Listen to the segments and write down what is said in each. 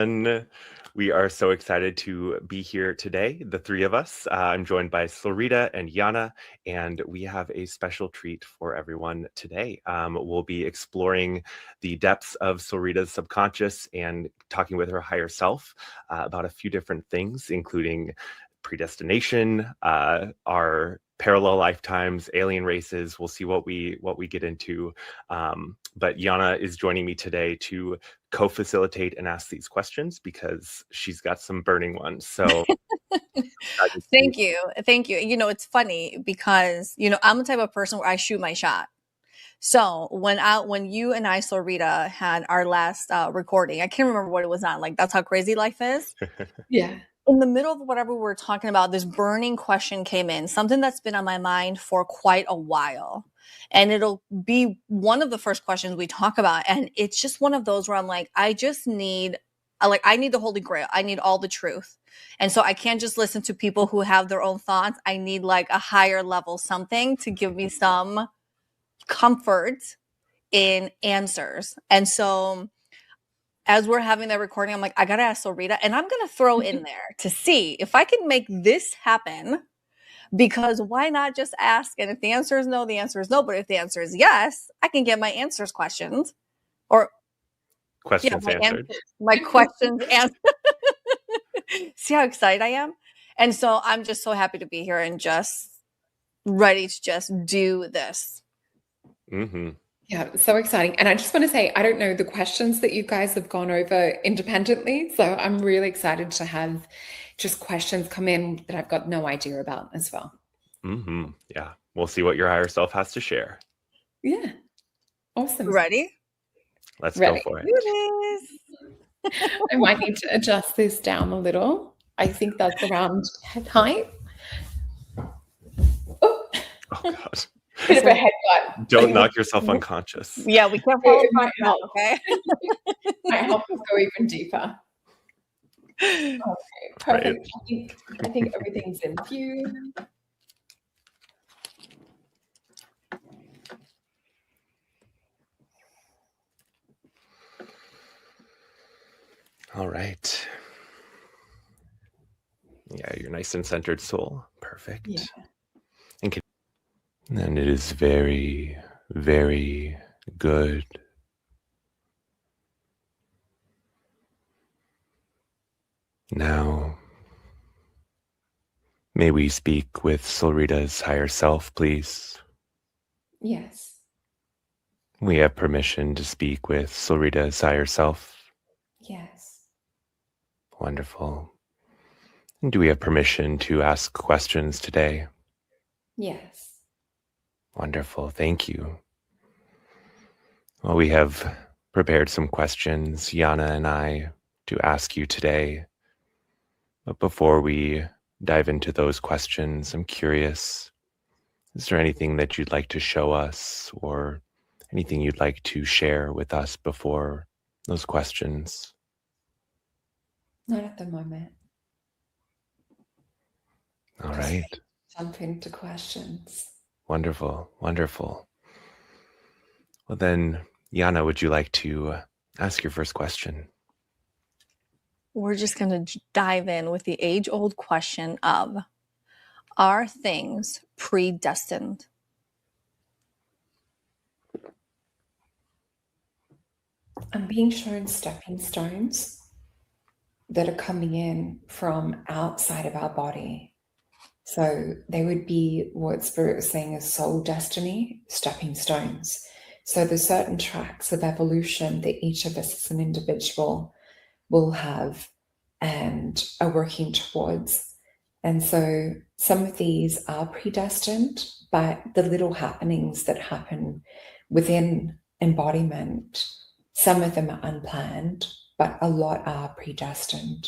And we are so excited to be here today, the three of us. I'm joined by Solreta and Yiannah, and we have a special treat for everyone today. We'll be exploring the depths of Solreta's subconscious and talking with her higher self about a few different things, including predestination, our parallel lifetimes, alien races. We'll see what we get into. But Yiannah is joining me today to co-facilitate and ask these questions because she's got some burning ones. So Thank you. You know, it's funny because, I'm the type of person where I shoot my shot. So when you and I, Solreta, had our last recording, I can't remember what it was on. Like, that's how crazy life is. Yeah. In the middle of whatever we were talking about, this burning question came in, something that's been on my mind for quite a while. And it'll be one of the first questions we talk about. And it's just one of those where I'm like, I need the Holy Grail. I need all the truth. And so I can't just listen to people who have their own thoughts. I need like a higher level something to give me some comfort in answers. And so as we're having that recording, I'm like, I gotta ask Solreta, and I'm gonna throw in there to see if I can make this happen. Because why not just ask? And if the answer is no, the answer is no. But if the answer is yes, I can get my answers questioned, or questions answered. My questions answered. See how excited I am? And so I'm just so happy to be here and just ready to just do this. Mm-hmm. Yeah, so exciting. And I just want to say, I don't know the questions that you guys have gone over independently. So I'm really excited to have just questions come in that I've got no idea about as well. Mm-hmm. Yeah. We'll see what your higher self has to share. Yeah. Awesome. Ready? Let's go for it. I might need to adjust this down a little. I think that's around head height. Oh God. Bit of a headbutt. Don't knock yourself unconscious. Yeah, we can't fall It might help. Okay. Might help us go even deeper. Okay, perfect. Right. I think everything's in view. All right. Yeah, you're nice and centered, soul. Perfect. Yeah. And it is very, very good. Now, may we speak with Solreta's higher self, please? Yes. We have permission to speak with Solreta's higher self? Yes. Wonderful. And do we have permission to ask questions today? Yes. Wonderful. Thank you. Well, we have prepared some questions, Yiannah and I, to ask you today. But before we dive into those questions, I'm curious, is there anything that you'd like to show us or anything you'd like to share with us before those questions? Not at the moment. All right. Jump into questions. Wonderful, wonderful. Well then, Yiannah, would you like to ask your first question? We're just going to dive in with the age-old question of, are things predestined? I'm being shown stepping stones that are coming in from outside of our body. So they would be what Spirit was saying is soul destiny, stepping stones. So there's certain tracks of evolution that each of us as an individual will have and are working towards. And so some of these are predestined, but the little happenings that happen within embodiment, some of them are unplanned, but a lot are predestined.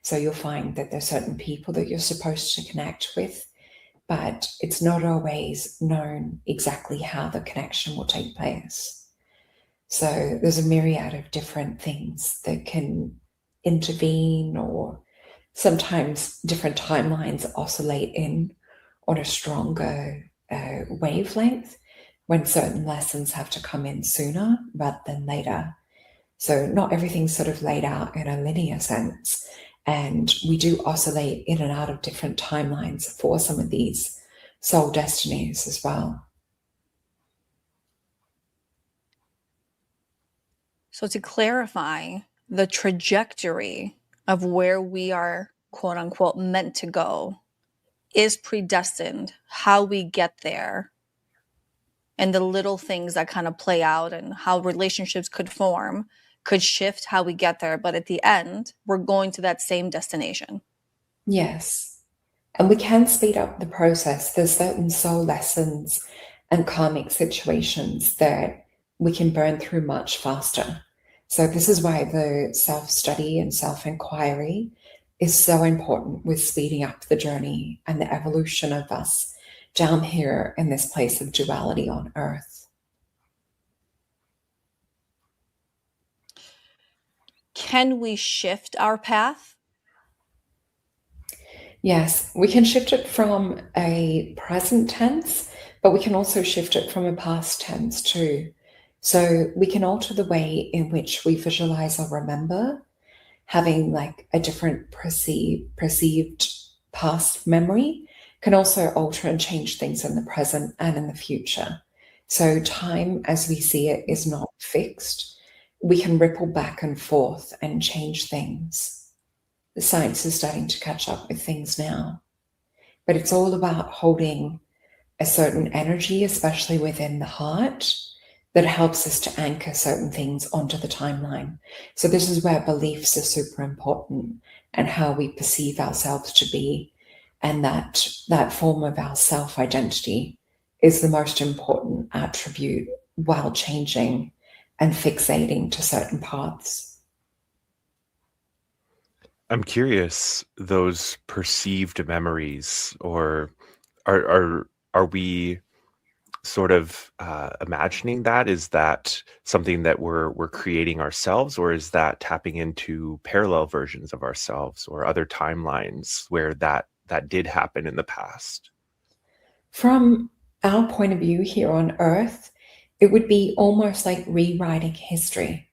So you'll find that there's certain people that you're supposed to connect with, but it's not always known exactly how the connection will take place. So there's a myriad of different things that can intervene, or sometimes different timelines oscillate in on a stronger wavelength when certain lessons have to come in sooner rather than later. So not everything's sort of laid out in a linear sense. And we do oscillate in and out of different timelines for some of these soul destinies as well. So to clarify, the trajectory of where we are, quote unquote, meant to go is predestined. How we get there and the little things that kind of play out and how relationships could form could shift how we get there. But at the end, we're going to that same destination. Yes. And we can speed up the process. There's certain soul lessons and karmic situations that we can burn through much faster. So this is why the self-study and self-inquiry is so important with speeding up the journey and the evolution of us down here in this place of duality on Earth. Can we shift our path? Yes, we can shift it from a present tense, but we can also shift it from a past tense too. So we can alter the way in which we visualize or remember, having like a different perceived past memory can also alter and change things in the present and in the future. So time as we see it is not fixed. We can ripple back and forth and change things. The science is starting to catch up with things now. But it's all about holding a certain energy, especially within the heart, that helps us to anchor certain things onto the timeline. So this is where beliefs are super important and how we perceive ourselves to be. And that form of our self-identity is the most important attribute while changing and fixating to certain paths. I'm curious, those perceived memories, or are we sort of imagining that? Is that something that we're creating ourselves, or is that tapping into parallel versions of ourselves or other timelines where that did happen in the past? From our point of view here on Earth, it would be almost like rewriting history.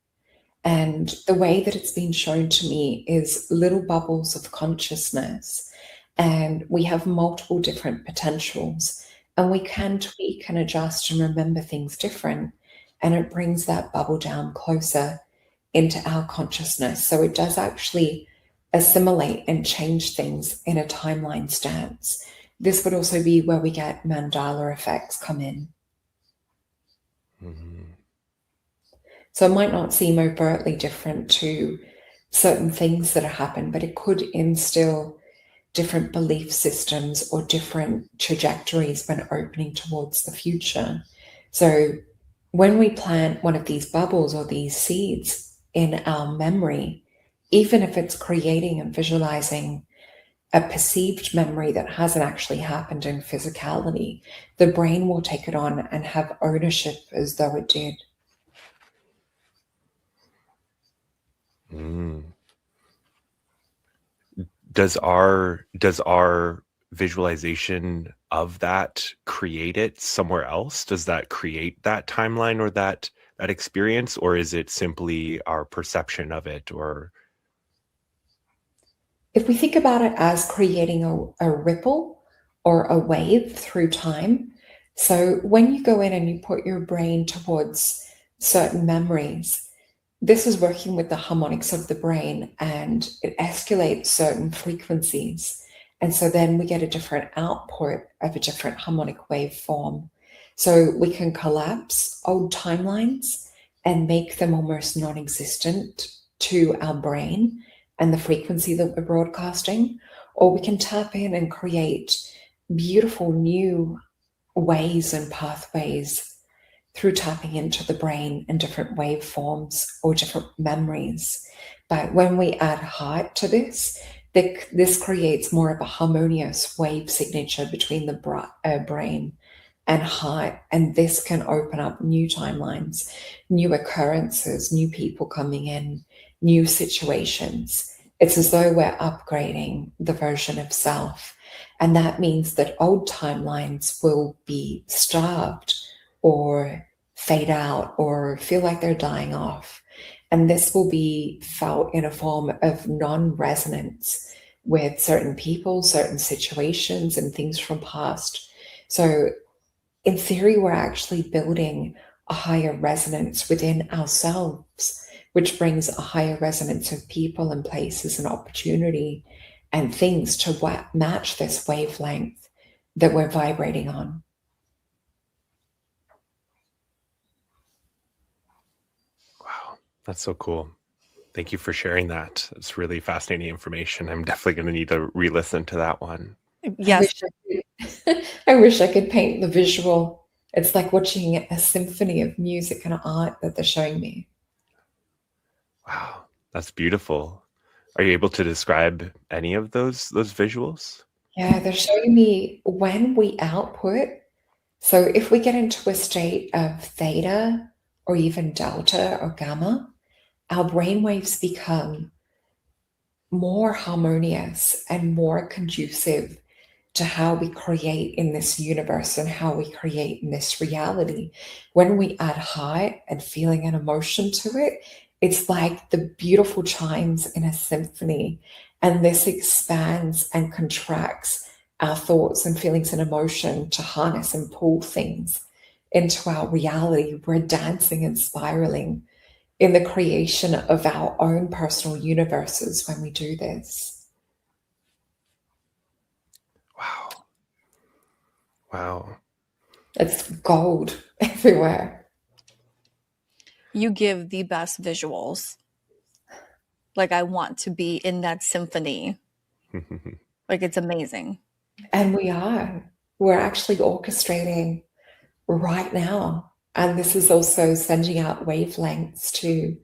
And the way that it's been shown to me is little bubbles of consciousness. And we have multiple different potentials. And we can tweak and adjust and remember things different. And it brings that bubble down closer into our consciousness. So it does actually assimilate and change things in a timeline stance. This would also be where we get mandala effects come in. Mm-hmm. So it might not seem overtly different to certain things that have happened, but it could instill different belief systems or different trajectories when opening towards the future. So when we plant one of these bubbles or these seeds in our memory, even if it's creating and visualizing a perceived memory that hasn't actually happened in physicality, the brain will take it on and have ownership as though it did. Mm. Does our visualization of that create it somewhere else? Does that create that timeline or that experience, or is it simply our perception of it? Or if we think about it as creating a ripple or a wave through time, so when you go in and you put your brain towards certain memories, this is working with the harmonics of the brain, and it escalates certain frequencies. And so then we get a different output of a different harmonic waveform. So we can collapse old timelines and make them almost non-existent to our brain and the frequency that we're broadcasting, or we can tap in and create beautiful new ways and pathways through tapping into the brain and different waveforms or different memories. But when we add heart to this, this creates more of a harmonious wave signature between the brain and heart. And this can open up new timelines, new occurrences, new people coming in, new situations. It's as though we're upgrading the version of self. And that means that old timelines will be starved or fade out or feel like they're dying off. And this will be felt in a form of non-resonance with certain people, certain situations, and things from past. So in theory, we're actually building a higher resonance within ourselves, which brings a higher resonance of people and places and opportunity and things to match this wavelength that we're vibrating on. Wow, that's so cool. Thank you for sharing that. It's really fascinating information. I'm definitely going to need to re-listen to that one. Yes. I wish I could paint the visual. It's like watching a symphony of music and art that they're showing me. Wow, that's beautiful. Are you able to describe any of those visuals? Yeah, they're showing me when we output. So if we get into a state of theta or even delta or gamma, our brainwaves become more harmonious and more conducive to how we create in this universe and how we create in this reality. When we add heart and feeling and emotion to it, it's like the beautiful chimes in a symphony. And this expands and contracts our thoughts and feelings and emotion to harness and pull things into our reality. We're dancing and spiraling in the creation of our own personal universes when we do this. Wow. Wow. It's gold everywhere. You give the best visuals. Like, I want to be in that symphony. Like, it's amazing. And we're actually orchestrating right now. And this is also sending out wavelengths to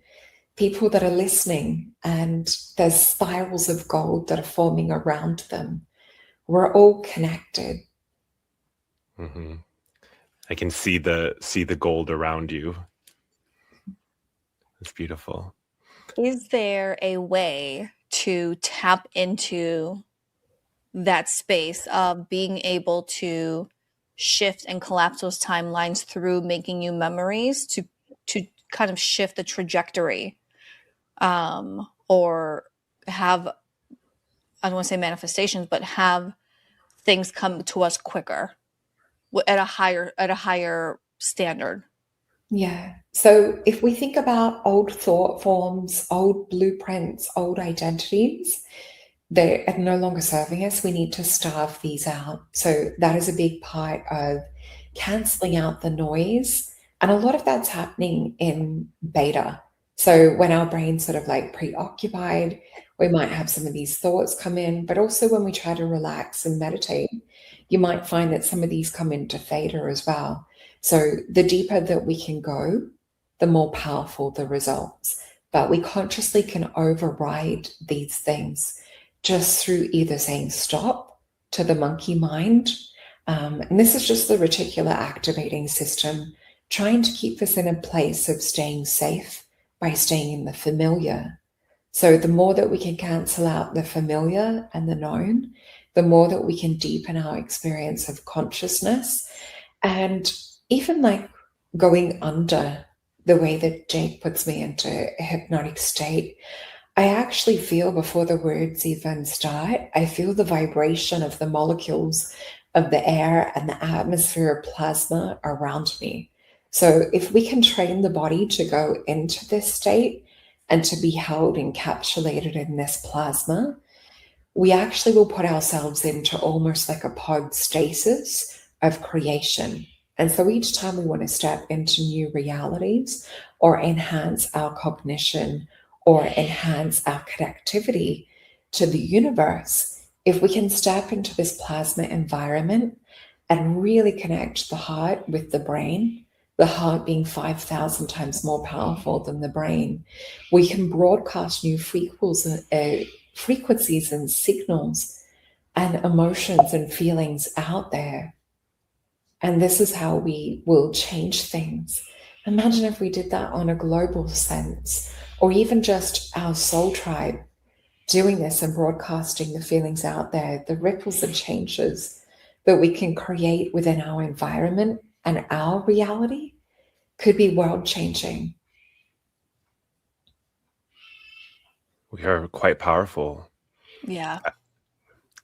people that are listening. And there's spirals of gold that are forming around them. We're all connected. Mm-hmm. I can see the gold around you. It's beautiful. Is there a way to tap into that space of being able to shift and collapse those timelines through making new memories to kind of shift the trajectory, or have, I don't want to say manifestations, but have things come to us quicker at a higher standard? Yeah. So if we think about old thought forms, old blueprints, old identities, they are no longer serving us. We need to starve these out. So that is a big part of canceling out the noise. And a lot of that's happening in beta. So when our brain's sort of like preoccupied, we might have some of these thoughts come in, but also when we try to relax and meditate, you might find that some of these come into theta as well. So the deeper that we can go, the more powerful the results. But we consciously can override these things just through either saying stop to the monkey mind. And this is just the reticular activating system, trying to keep us in a place of staying safe by staying in the familiar. So the more that we can cancel out the familiar and the known, the more that we can deepen our experience of consciousness. And even like going under, the way that Jake puts me into a hypnotic state, I actually feel before the words even start, I feel the vibration of the molecules of the air and the atmosphere of plasma around me. So if we can train the body to go into this state and to be held encapsulated in this plasma, we actually will put ourselves into almost like a pod stasis of creation. And so each time we want to step into new realities or enhance our cognition or enhance our connectivity to the universe, if we can step into this plasma environment and really connect the heart with the brain, the heart being 5,000 times more powerful than the brain, we can broadcast new frequencies and signals and emotions and feelings out there. And this is how we will change things. Imagine if we did that on a global sense, or even just our soul tribe doing this and broadcasting the feelings out there, the ripples and changes that we can create within our environment and our reality could be world changing. We are quite powerful. Yeah.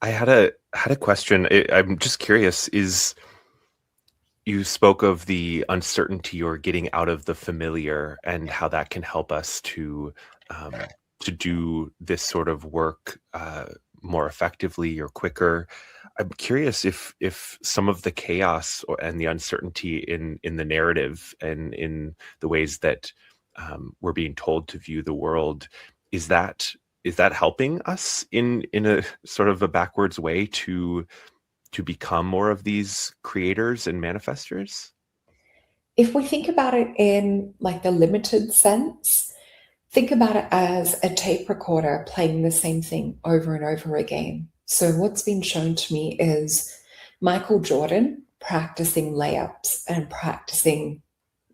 I had a question. I'm just curious, you spoke of the uncertainty or getting out of the familiar and how that can help us to do this sort of work more effectively or quicker. I'm curious if some of the chaos and the uncertainty in the narrative and in the ways that we're being told to view the world, is that helping us in a sort of a backwards way to become more of these creators and manifestors? If we think about it in like the limited sense, think about it as a tape recorder playing the same thing over and over again. So, what's been shown to me is Michael Jordan practicing layups and practicing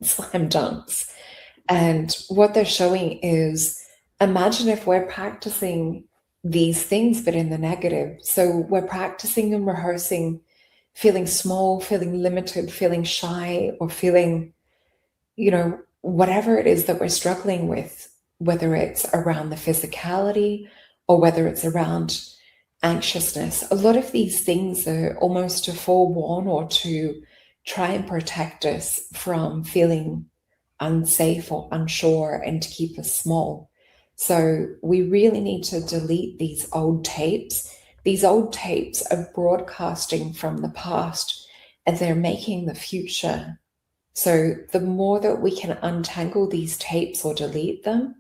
slam dunks. And what they're showing is imagine if we're practicing these things, but in the negative. So, we're practicing and rehearsing feeling small, feeling limited, feeling shy, or feeling, whatever it is that we're struggling with, whether it's around the physicality or whether it's around anxiousness. A lot of these things are almost to forewarn or to try and protect us from feeling unsafe or unsure and to keep us small. So we really need to delete these old tapes. These old tapes are broadcasting from the past and they're making the future. So the more that we can untangle these tapes or delete them,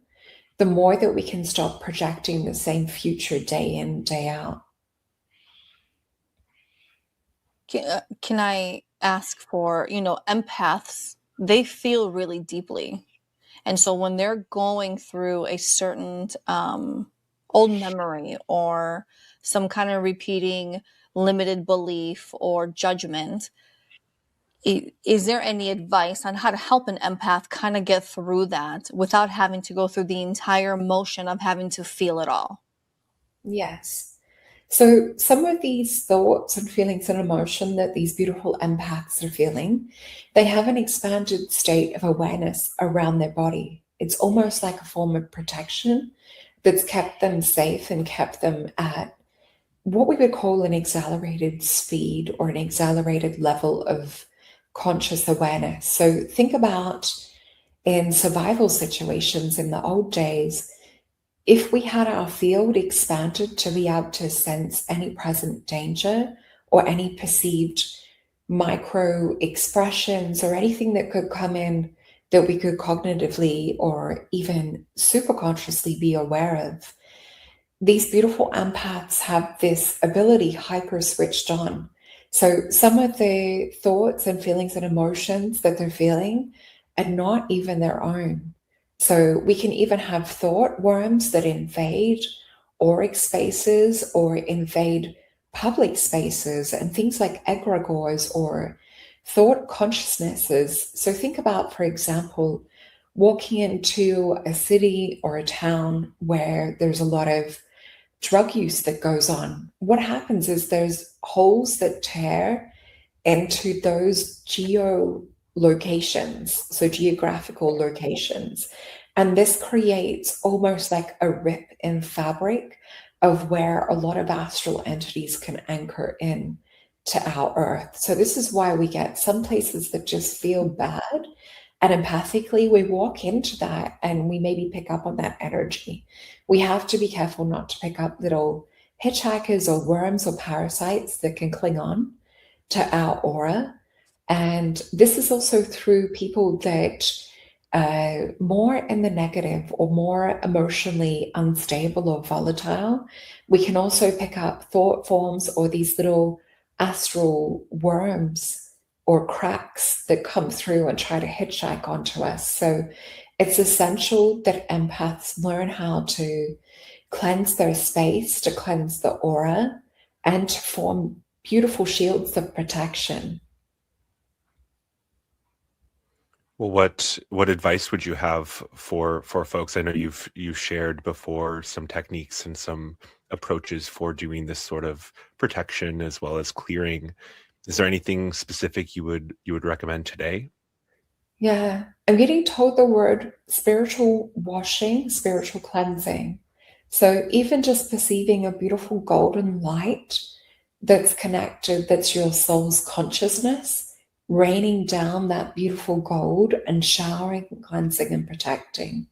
the more that we can stop projecting the same future day in, day out. Can I ask for, empaths, they feel really deeply. And so when they're going through a certain old memory or some kind of repeating limited belief or judgment, is there any advice on how to help an empath kind of get through that without having to go through the entire motion of having to feel it all? Yes. So some of these thoughts and feelings and emotion that these beautiful empaths are feeling, they have an expanded state of awareness around their body. It's almost like a form of protection that's kept them safe and kept them at what we would call an accelerated speed or an accelerated level of conscious awareness. So think about in survival situations in the old days, if we had our field expanded to be able to sense any present danger or any perceived micro expressions or anything that could come in that we could cognitively or even superconsciously be aware of, these beautiful empaths have this ability hyper switched on. So some of the thoughts and feelings and emotions that they're feeling are not even their own. So we can even have thought worms that invade auric spaces or invade public spaces and things like egregores or thought consciousnesses. So think about, for example, walking into a city or a town where there's a lot of drug use that goes on. What happens is there's holes that tear into those geolocations, so geographical locations. And this creates almost like a rip in fabric of where a lot of astral entities can anchor in to our earth. So this is why we get some places that just feel bad. And empathically, we walk into that and we maybe pick up on that energy. We have to be careful not to pick up little hitchhikers or worms or parasites that can cling on to our aura. And this is also through people that more in the negative or more emotionally unstable or volatile. We can also pick up thought forms or these little astral worms or cracks that come through and try to hitchhike onto us. So it's essential that empaths learn how to cleanse their space, to cleanse the aura, and to form beautiful shields of protection. Well, what advice would you have for folks? I know you've shared before some techniques and some approaches for doing this sort of protection as well as clearing. Is there anything specific you would recommend today? Yeah, I'm getting told the word spiritual washing, spiritual cleansing. So even just perceiving a beautiful golden light that's connected, that's your soul's consciousness, raining down that beautiful gold and showering, cleansing, and protecting.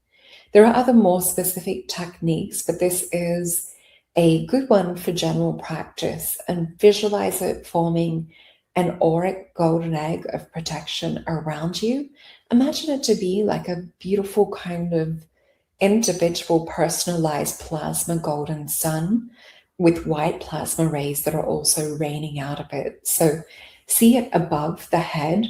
There are other more specific techniques, but this is a good one for general practice. And visualize it forming an auric golden egg of protection around you. Imagine it to be like a beautiful kind of individual personalized plasma golden sun with white plasma rays that are also raining out of it. So see it above the head,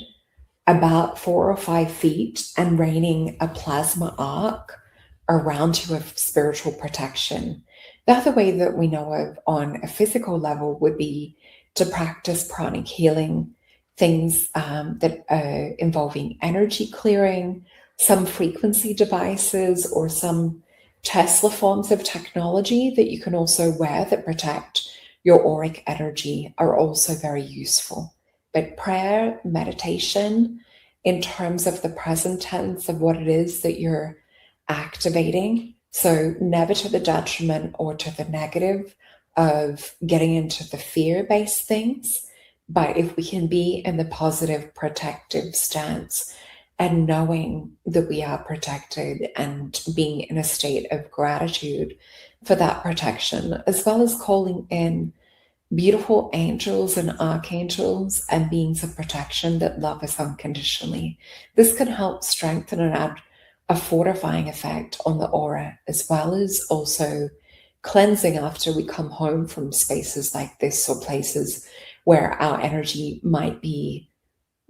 about 4 or 5 feet, and raining a plasma arc around you of spiritual protection. The other way that we know of on a physical level would be to practice pranic healing, things that are involving energy clearing, some frequency devices, or some Tesla forms of technology that you can also wear that protect your auric energy are also very useful. But prayer, meditation, in terms of the present tense of what it is that you're activating, so never to the detriment or to the negative of getting into the fear-based things, but if we can be in the positive, protective stance and knowing that we are protected and being in a state of gratitude for that protection, as well as calling in beautiful angels and archangels and beings of protection that love us unconditionally. This can help strengthen and add a fortifying effect on the aura, as well as also cleansing after we come home from spaces like this or places where our energy might be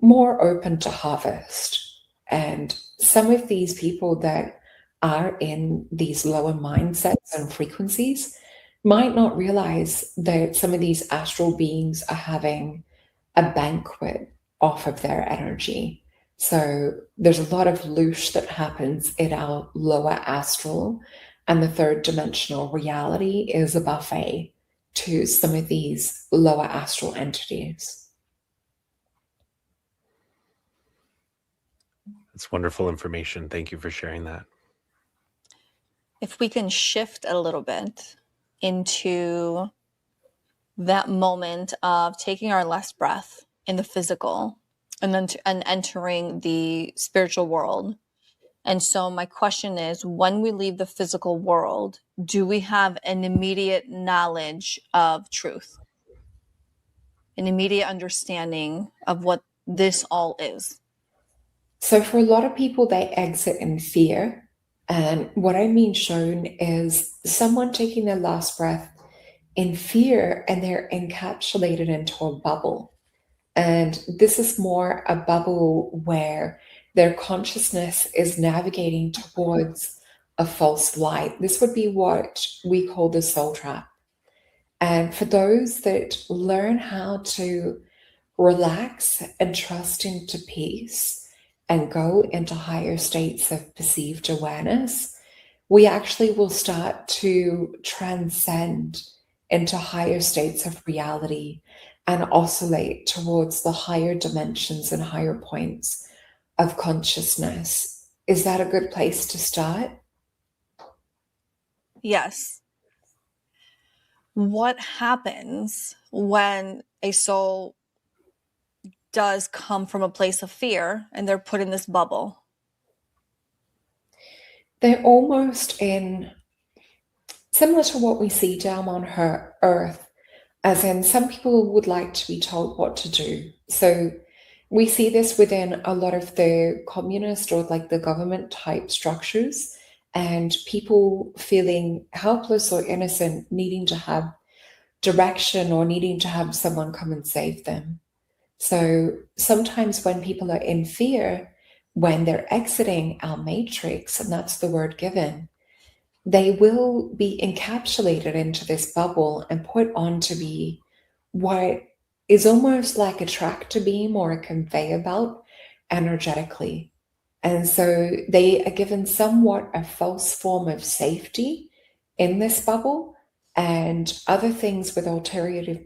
more open to harvest. And some of these people that are in these lower mindsets and frequencies might not realize that some of these astral beings are having a banquet off of their energy. So there's a lot of loosh that happens in our lower astral, and the third dimensional reality is a buffet to some of these lower astral entities. That's wonderful information. Thank you for sharing that. If we can shift a little bit into that moment of taking our last breath in the physical and then and entering the spiritual world. And so my question is, when we leave the physical world, do we have an immediate knowledge of truth? An immediate understanding of what this all is? So for a lot of people, they exit in fear. And what I mean shown is someone taking their last breath in fear, and they're encapsulated into a bubble. And this is more a bubble where their consciousness is navigating towards a false light. This would be what we call the soul trap. And for those that learn how to relax and trust into peace and go into higher states of perceived awareness, we actually will start to transcend into higher states of reality and oscillate towards the higher dimensions and higher points of consciousness. Is that a good place to start? Yes. What happens when a soul does come from a place of fear and they're put in this bubble? They're almost in, similar to what we see down on her earth, as in some people would like to be told what to do. So we see this within a lot of the communist or like the government type structures, and people feeling helpless or innocent, needing to have direction or needing to have someone come and save them. So sometimes when people are in fear, when they're exiting our matrix, and that's the word given, they will be encapsulated into this bubble and put on to be what is almost like a tractor beam or a conveyor belt energetically. And so they are given somewhat a false form of safety in this bubble, and other things with ulterior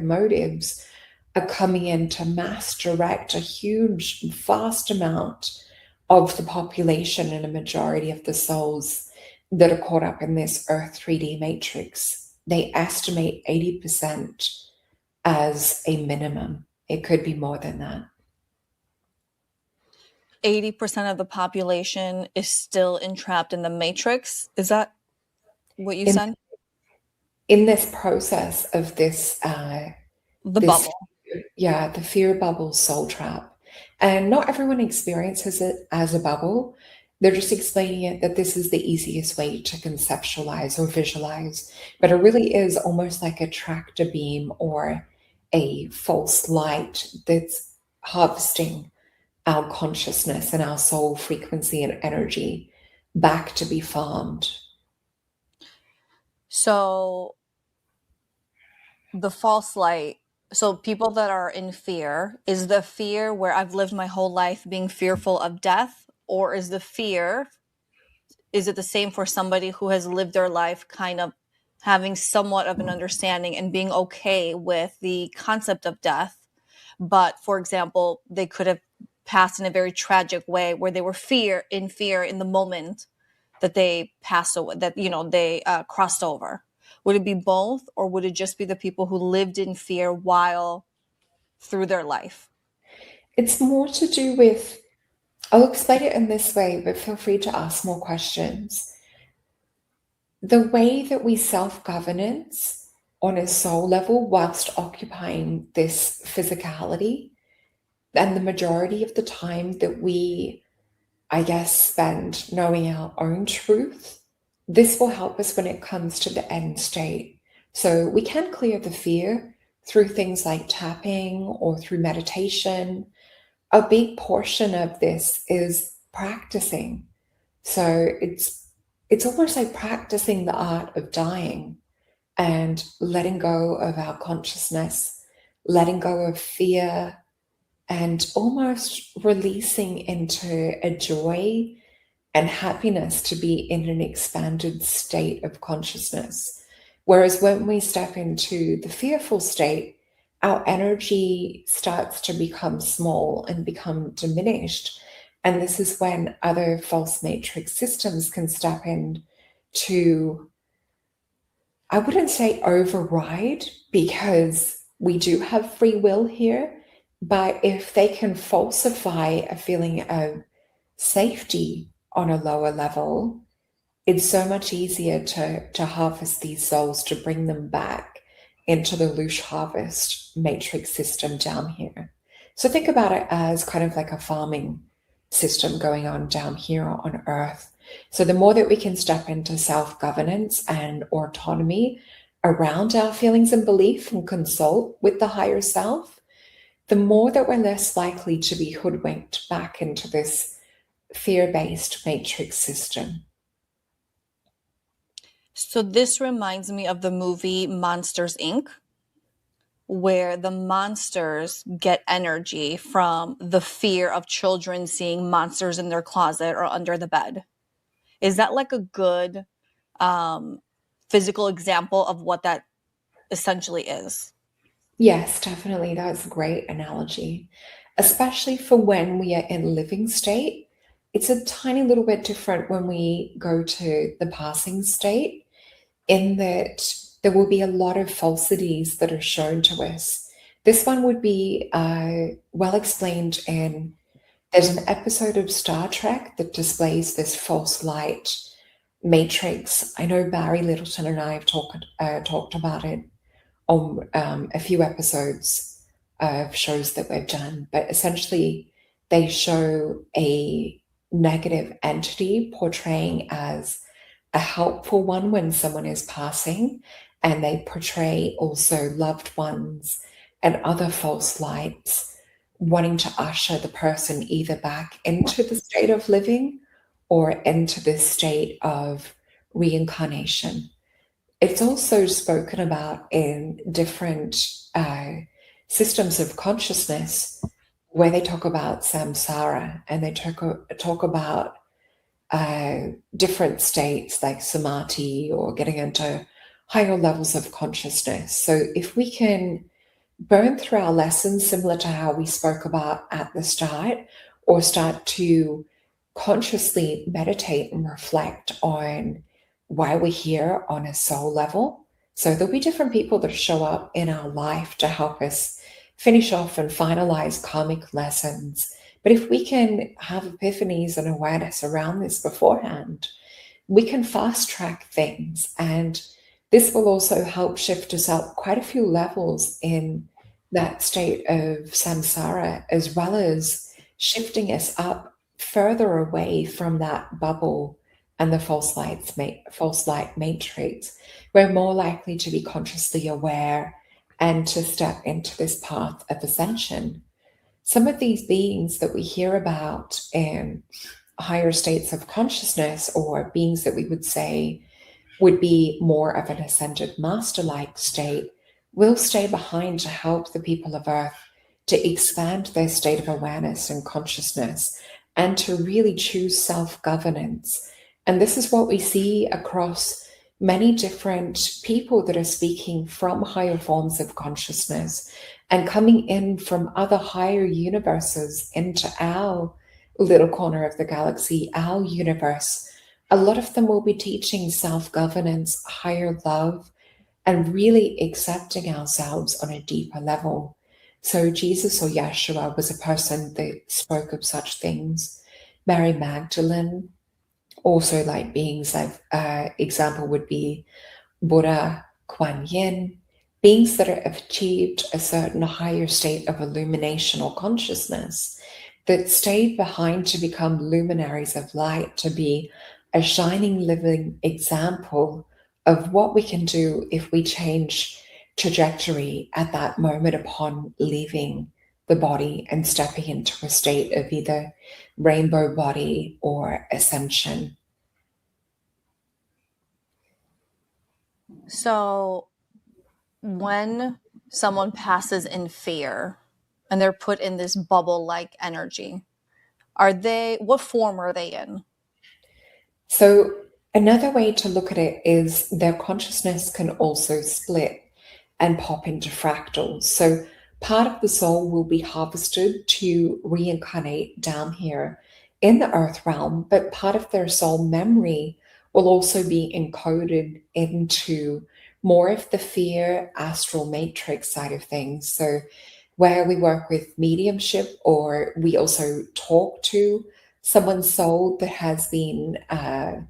motives are coming in to mass direct a huge, vast amount of the population and a majority of the souls that are caught up in this Earth 3D matrix, they estimate 80% as a minimum. It could be more than that. 80% of the population is still entrapped in the matrix. Is that what you said? In this process of this, The this, bubble. yeah, the fear bubble soul trap. And not everyone experiences it as a bubble. They're just explaining it that this is the easiest way to conceptualize or visualize. But it really is almost like a tractor beam or a false light that's harvesting our consciousness and our soul frequency and energy back to be farmed. So the false light, so people that are in fear, is the fear where I've lived my whole life being fearful of death? Or is the fear, is it the same for somebody who has lived their life kind of having somewhat of an understanding and being okay with the concept of death? But for example, they could have passed in a very tragic way where they were in fear in the moment that they passed away, that, they crossed over. Would it be both, or would it just be the people who lived in fear through their life? It's more to do with, I'll explain it in this way, but feel free to ask more questions. The way that we self-governance on a soul level whilst occupying this physicality, and the majority of the time that we, I guess, spend knowing our own truth, this will help us when it comes to the end state. So we can clear the fear through things like tapping or through meditation. A big portion of this is practicing. So it's almost like practicing the art of dying and letting go of our consciousness, letting go of fear, and almost releasing into a joy and happiness to be in an expanded state of consciousness. Whereas when we step into the fearful state, our energy starts to become small and become diminished. And this is when other false matrix systems can step in to, I wouldn't say override, because we do have free will here, but if they can falsify a feeling of safety on a lower level, it's so much easier to harvest these souls, to bring them back into the Loosh harvest matrix system down here. So think about it as kind of like a farming system going on down here on Earth. So the more that we can step into self-governance and autonomy around our feelings and belief and consult with the higher self, the more that we're less likely to be hoodwinked back into this fear-based matrix system. So this reminds me of the movie Monsters, Inc., where the monsters get energy from the fear of children seeing monsters in their closet or under the bed. Is that like a good physical example of what that essentially is? Yes, definitely. That's a great analogy, especially for when we are in living state. It's a tiny little bit different when we go to the passing state, in that there will be a lot of falsities that are shown to us. This one would be well explained in, there's an episode of Star Trek that displays this false light matrix. I know Barry Littleton and I have talked about it on a few episodes of shows that we've done, but essentially they show a negative entity portraying as a helpful one when someone is passing, and they portray also loved ones and other false lights wanting to usher the person either back into the state of living or into this state of reincarnation. It's also spoken about in different systems of consciousness, where they talk about samsara, and they talk about different states like samadhi, or getting into higher levels of consciousness. So if we can burn through our lessons, similar to how we spoke about at the start, or start to consciously meditate and reflect on why we're here on a soul level. So there'll be different people that show up in our life to help us finish off and finalize karmic lessons. But if we can have epiphanies and awareness around this beforehand, we can fast track things. And this will also help shift us up quite a few levels in that state of samsara, as well as shifting us up further away from that bubble and the false light matrix. We're more likely to be consciously aware and to step into this path of ascension. Some of these beings that we hear about in higher states of consciousness, or beings that we would say would be more of an ascended master-like state, will stay behind to help the people of Earth to expand their state of awareness and consciousness and to really choose self-governance. And this is what we see across many different people that are speaking from higher forms of consciousness and coming in from other higher universes into our little corner of the galaxy, our universe. A lot of them will be teaching self-governance, higher love, and really accepting ourselves on a deeper level. So Jesus or Yeshua was a person that spoke of such things. Mary Magdalene, also like beings like example would be Buddha, Kuan Yin, beings that have achieved a certain higher state of illumination or consciousness that stayed behind to become luminaries of light, to be a shining living example of what we can do if we change trajectory at that moment upon leaving the body and stepping into a state of either rainbow body or ascension. So when someone passes in fear and they're put in this bubble-like energy, what form are they in? So another way to look at it is their consciousness can also split and pop into fractals. So part of the soul will be harvested to reincarnate down here in the earth realm, but part of their soul memory will also be encoded into more of the fear astral matrix side of things. So where we work with mediumship, or we also talk to someone's soul that has been, a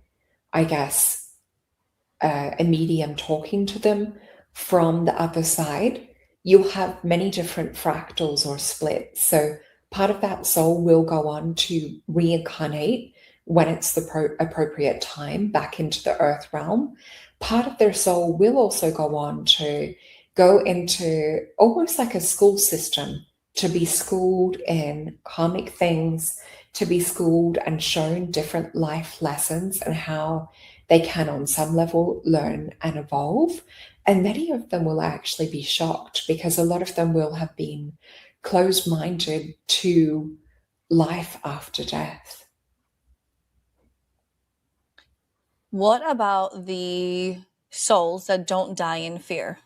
medium talking to them from the other side, you'll have many different fractals or splits. So part of that soul will go on to reincarnate when it's the appropriate time back into the earth realm. Part of their soul will also go on to go into almost like a school system, to be schooled in karmic things, to be schooled and shown different life lessons and how they can on some level learn and evolve. And many of them will actually be shocked because a lot of them will have been closed-minded to life after death. What about the souls that don't die in fear?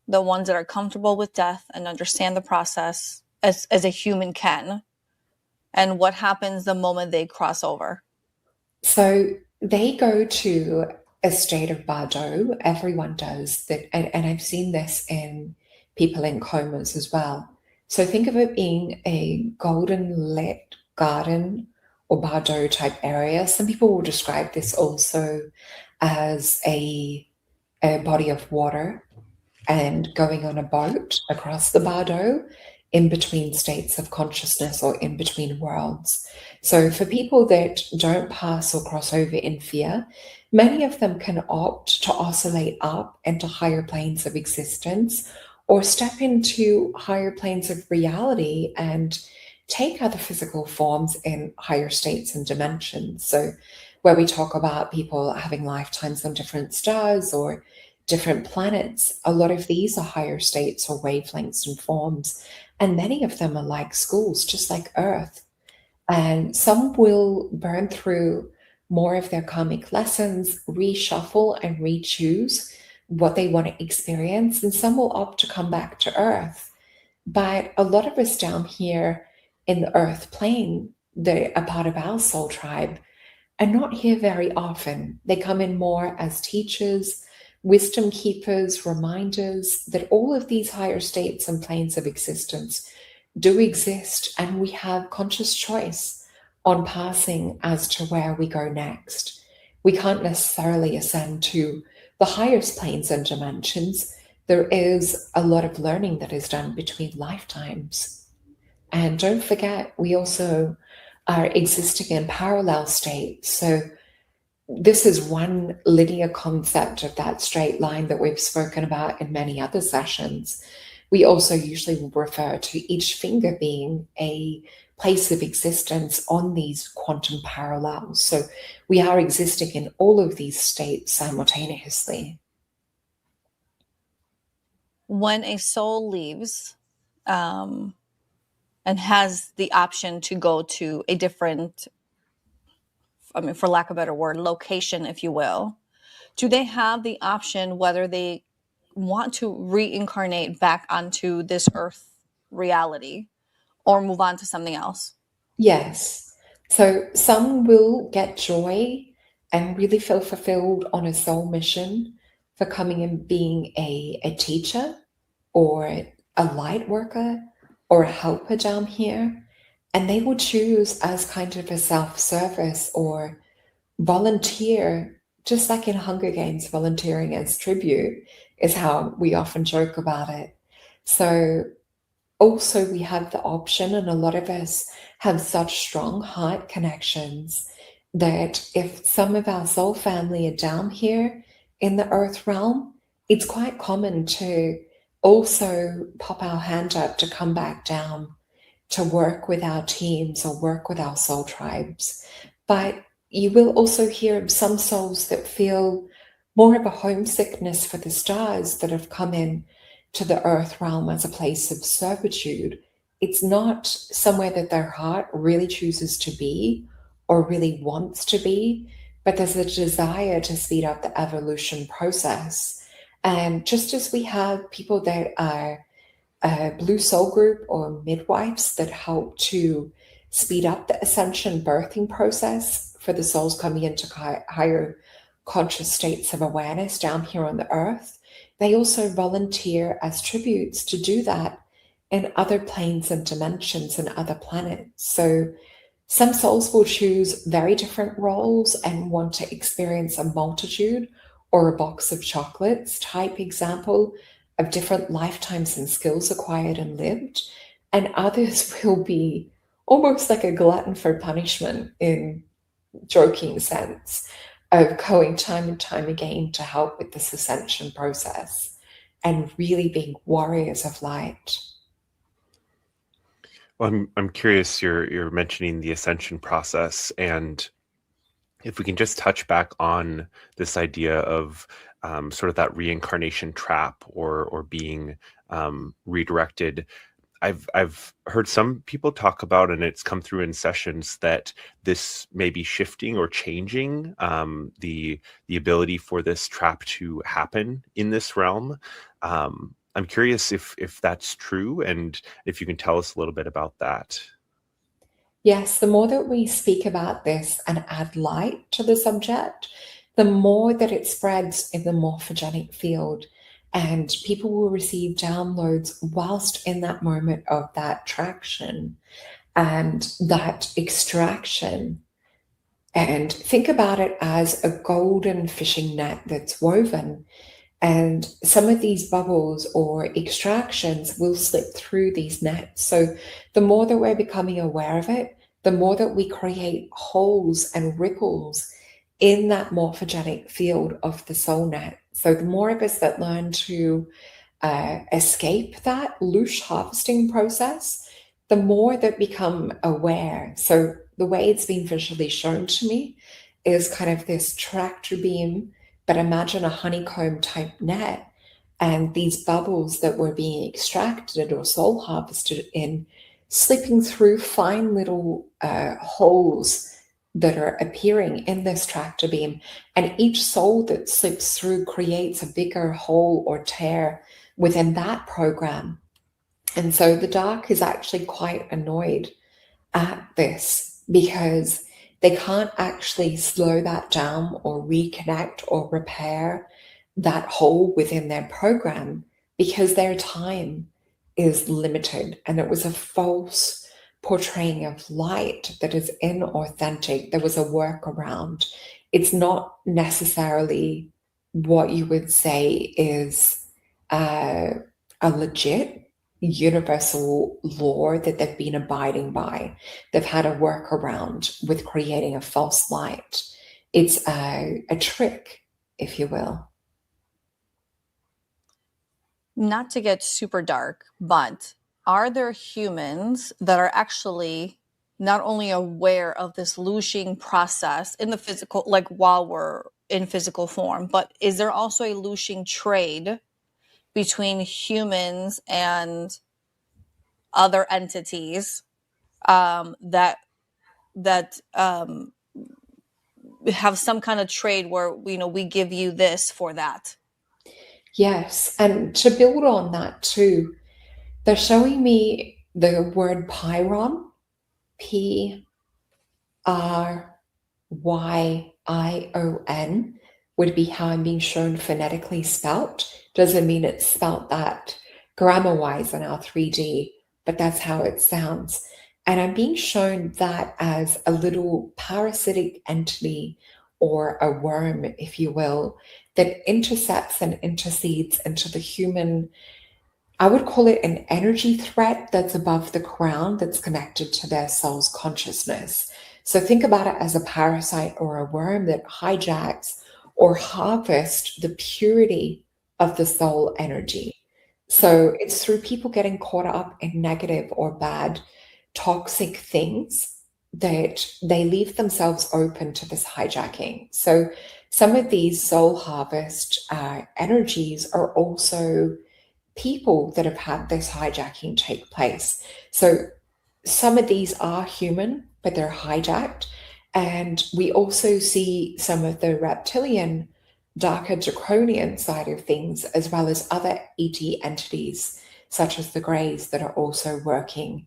The ones that are comfortable with death and understand the process as a human can? And what happens the moment they cross over? So they go to a state of bardo. Everyone does that. And I've seen this in people in comas as well. So think of it being a golden lit garden or bardo type area. Some people will describe this also as a body of water and going on a boat across the bardo in between states of consciousness or in between worlds. So for people that don't pass or cross over in fear, many of them can opt to oscillate up into higher planes of existence or step into higher planes of reality and take other physical forms in higher states and dimensions. So where we talk about people having lifetimes on different stars or different planets, a lot of these are higher states or wavelengths and forms. And many of them are like schools, just like Earth. And some will burn through more of their karmic lessons, reshuffle and re-choose what they want to experience. And some will opt to come back to Earth. But a lot of us down here in the Earth plane that are part of our soul tribe, are not here very often. They come in more as teachers, wisdom keepers, reminders that all of these higher states and planes of existence do exist, and we have conscious choice on passing as to where we go next. We can't necessarily ascend to the highest planes and dimensions. There is a lot of learning that is done between lifetimes. And don't forget, we also are existing in parallel states. So this is one linear concept of that straight line that we've spoken about in many other sessions. We also usually will refer to each finger being a place of existence on these quantum parallels. So we are existing in all of these states simultaneously. When a soul leaves and has the option to go to a different, for lack of a better word, location, if you will, do they have the option whether they want to reincarnate back onto this earth reality or move on to something else? Yes. So some will get joy and really feel fulfilled on a soul mission for coming and being a teacher or a light worker or a helper down here. And they will choose as kind of a self-service or volunteer, just like in Hunger Games, volunteering as tribute is how we often joke about it. So also we have the option, and a lot of us have such strong heart connections that if some of our soul family are down here in the earth realm, it's quite common to also pop our hand up to come back down to work with our teams or work with our soul tribes. But you will also hear of some souls that feel more of a homesickness for the stars that have come in to the earth realm as a place of servitude. It's not somewhere that their heart really chooses to be or really wants to be, but there's a desire to speed up the evolution process. And just as we have people that are a Blue Soul Group or midwives that help to speed up the ascension birthing process for the souls coming into higher conscious states of awareness down here on the earth, they also volunteer as tributes to do that in other planes and dimensions and other planets. So some souls will choose very different roles and want to experience a multitude or a box of chocolates type example of different lifetimes and skills acquired and lived. And others will be almost like a glutton for punishment in joking sense of going time and time again to help with this ascension process and really being warriors of light. Well, I'm curious. You're mentioning the ascension process, and if we can just touch back on this idea of sort of that reincarnation trap or being redirected. I've heard some people talk about, and it's come through in sessions, that this may be shifting or changing the ability for this trap to happen in this realm. I'm curious if that's true, and if you can tell us a little bit about that. Yes, the more that we speak about this and add light to the subject, the more that it spreads in the morphogenic field. And people will receive downloads whilst in that moment of that traction and that extraction. And think about it as a golden fishing net that's woven. And some of these bubbles or extractions will slip through these nets. So the more that we're becoming aware of it, the more that we create holes and ripples in that morphogenic field of the soul net. So the more of us that learn to escape that loosh harvesting process, the more that become aware. So the way it's been visually shown to me is kind of this tractor beam, but imagine a honeycomb type net, and these bubbles that were being extracted or soul harvested in slipping through fine little holes that are appearing in this tractor beam. And each soul that slips through creates a bigger hole or tear within that program. And so the dark is actually quite annoyed at this because they can't actually slow that down or reconnect or repair that hole within their program because their time is limited. And it was a false portraying of light that is inauthentic. There was a workaround. It's not necessarily what you would say is a legit universal law that they've been abiding by. They've had a workaround with creating a false light. It's a trick, if you will. Not to get super dark, but are there humans that are actually not only aware of this looshing process in the physical, like while we're in physical form, but is there also a looshing trade between humans and other entities that have some kind of trade where we give you this for that? Yes, and to build on that too, they're showing me the word Pyron, Pryyon, would be how I'm being shown phonetically spelt. Doesn't mean it's spelt that grammar-wise in our 3D, but that's how it sounds. And I'm being shown that as a little parasitic entity or a worm, if you will, that intercepts and intercedes into the human. I would call it an energy thread that's above the crown that's connected to their soul's consciousness. So think about it as a parasite or a worm that hijacks or harvests the purity of the soul energy. So it's through people getting caught up in negative or bad, toxic things that they leave themselves open to this hijacking. So some of these soul harvest energies are also people that have had this hijacking take place. So some of these are human, but they're hijacked. And we also see some of the reptilian, darker draconian side of things, as well as other ET entities, such as the Greys, that are also working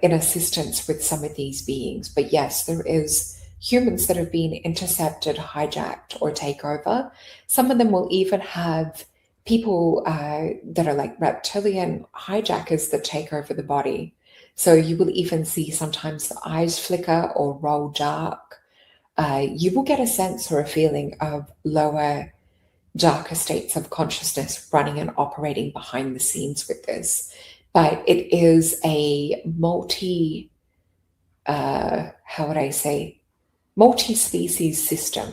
in assistance with some of these beings. But yes, there is humans that have been intercepted, hijacked, or take over. Some of them will even have people that are like reptilian hijackers that take over the body. So you will even see sometimes the eyes flicker or roll dark. You will get a sense or a feeling of lower, darker states of consciousness running and operating behind the scenes with this. But it is a multi-species system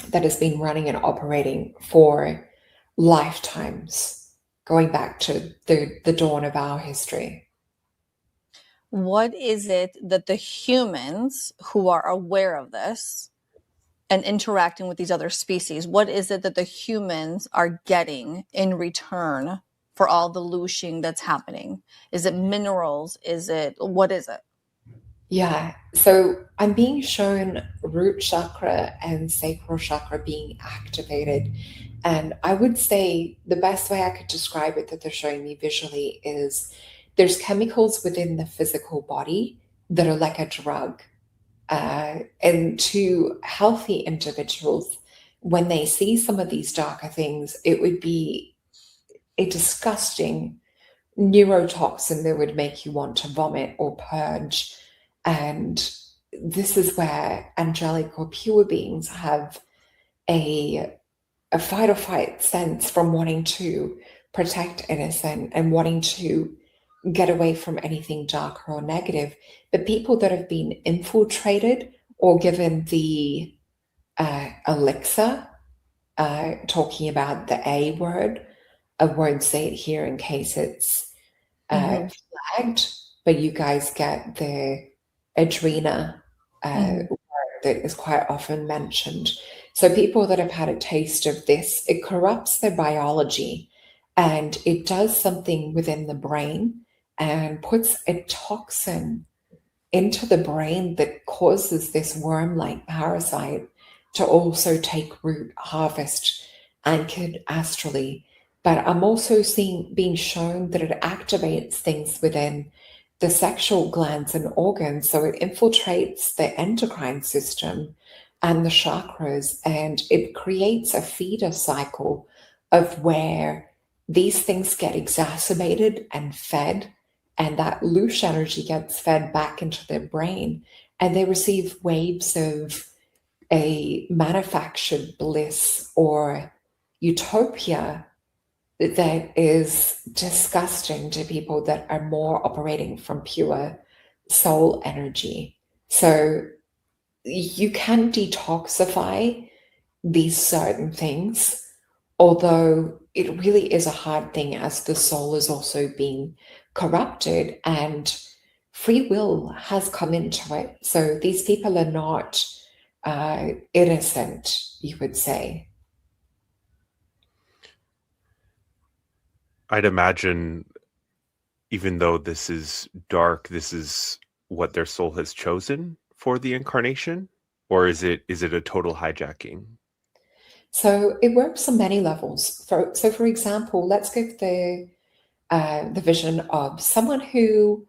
that has been running and operating for lifetimes, going back to the dawn of our history. What is it that the humans who are aware of this and interacting with these other species, what is it that the humans are getting in return for all the looshing that's happening? Is it minerals? What is it? Yeah, so I'm being shown root chakra and sacral chakra being activated. And I would say the best way I could describe it that they're showing me visually is there's chemicals within the physical body that are like a drug. And to healthy individuals, when they see some of these darker things, it would be a disgusting neurotoxin that would make you want to vomit or purge. And this is where angelic or pure beings have a fight or flight sense from wanting to protect innocent and wanting to get away from anything darker or negative. But people that have been infiltrated or given the elixir, talking about the A word, I won't say it here in case it's flagged, but you guys get the Adrena word that is quite often mentioned. So people that have had a taste of this, it corrupts their biology and it does something within the brain and puts a toxin into the brain that causes this worm-like parasite to also take root, harvest, anchored astrally. But I'm also being shown that it activates things within the sexual glands and organs. So it infiltrates the endocrine system and the chakras, and it creates a feeder cycle of where these things get exacerbated and fed, and that loose energy gets fed back into their brain, and they receive waves of a manufactured bliss or utopia that is disgusting to people that are more operating from pure soul energy. So you can detoxify these certain things, although it really is a hard thing as the soul is also being corrupted and free will has come into it. So these people are not innocent, you would say. I'd imagine, even though this is dark, this is what their soul has chosen for the incarnation, or is it a total hijacking? So it works on many levels. For example, let's give the vision of someone who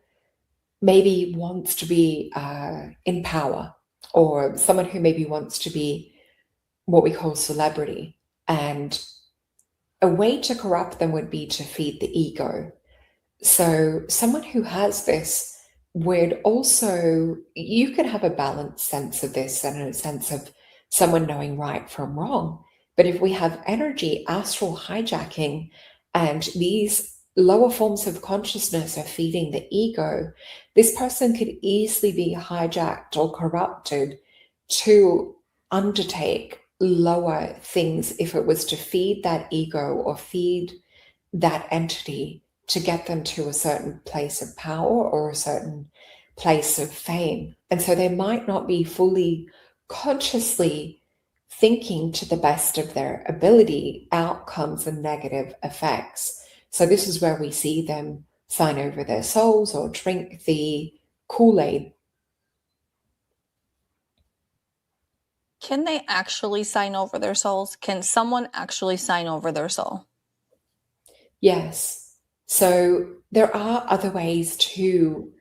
maybe wants to be in power, or someone who maybe wants to be what we call celebrity. And a way to corrupt them would be to feed the ego. So someone who has this would also, you could have a balanced sense of this and a sense of someone knowing right from wrong. But if we have energy, astral hijacking, and these lower forms of consciousness are feeding the ego, this person could easily be hijacked or corrupted to undertake lower things if it was to feed that ego or feed that entity to get them to a certain place of power or a certain place of fame. And so they might not be fully consciously thinking to the best of their ability outcomes and negative effects. So this is where we see them sign over their souls or drink the Kool-Aid. Can they actually sign over their souls? Can someone actually sign over their soul? Yes. So there are other ways to,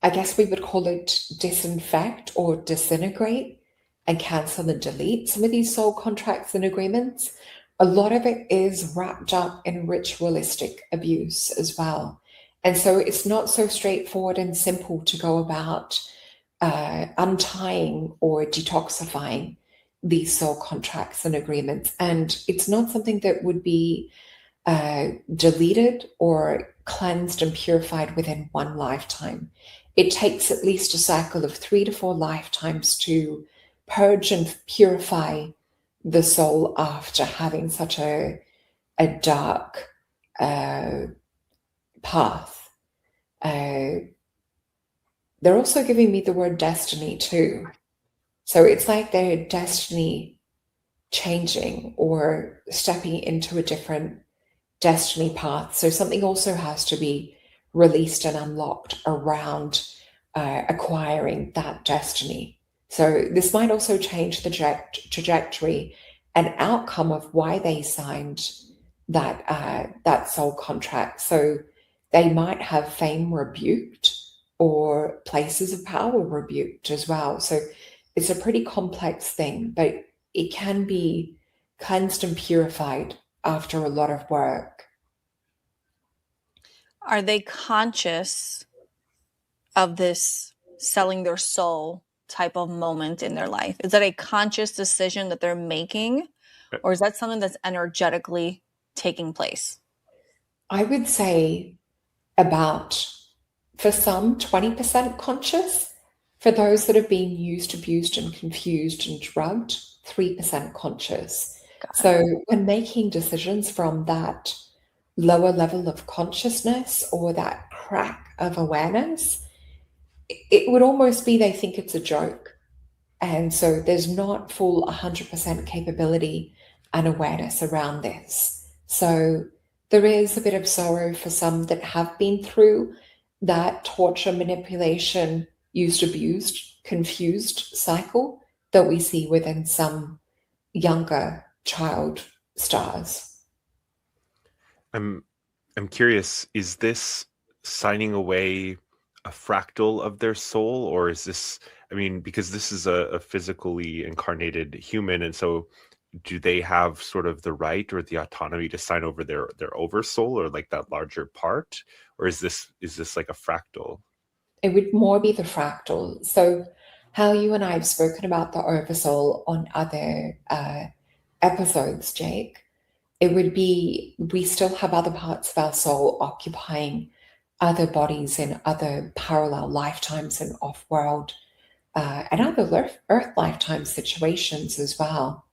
I guess we would call it disinfect or disintegrate and cancel and delete some of these soul contracts and agreements. A lot of it is wrapped up in ritualistic abuse as well. And so it's not so straightforward and simple to go about untying or detoxifying these soul contracts and agreements. And it's not something that would be deleted or cleansed and purified within one lifetime. It takes at least a cycle of 3 to 4 lifetimes to purge and purify the soul after having such a dark path. They're also giving me the word destiny too. So it's like their destiny changing or stepping into a different destiny path. So something also has to be released and unlocked around acquiring that destiny. So this might also change the trajectory and outcome of why they signed that soul contract. So they might have fame rebuked or places of power rebuked as well. So it's a pretty complex thing, but it can be cleansed and purified after a lot of work. Are they conscious of this selling their soul type of moment in their life? Is that a conscious decision that they're making, or is that something that's energetically taking place? I would say about, for some, 20% conscious. For those that have been used, abused, and confused and drugged, 3% conscious. So when making decisions from that lower level of consciousness or that crack of awareness, it would almost be they think it's a joke. And so there's not full 100% capability and awareness around this. So there is a bit of sorrow for some that have been through that torture, manipulation, used, abused, confused cycle that we see within some younger child stars. I'm curious, is this signing away a fractal of their soul, or is this, I mean, because this is a physically incarnated human, and so do they have sort of the right or the autonomy to sign over their oversoul, or like that larger part, or is this like a fractal? It would more be the fractal. So, how you and I have spoken about the oversoul on other episodes, Jake, it would be we still have other parts of our soul occupying other bodies in other parallel lifetimes and off world and other earth lifetime situations as well.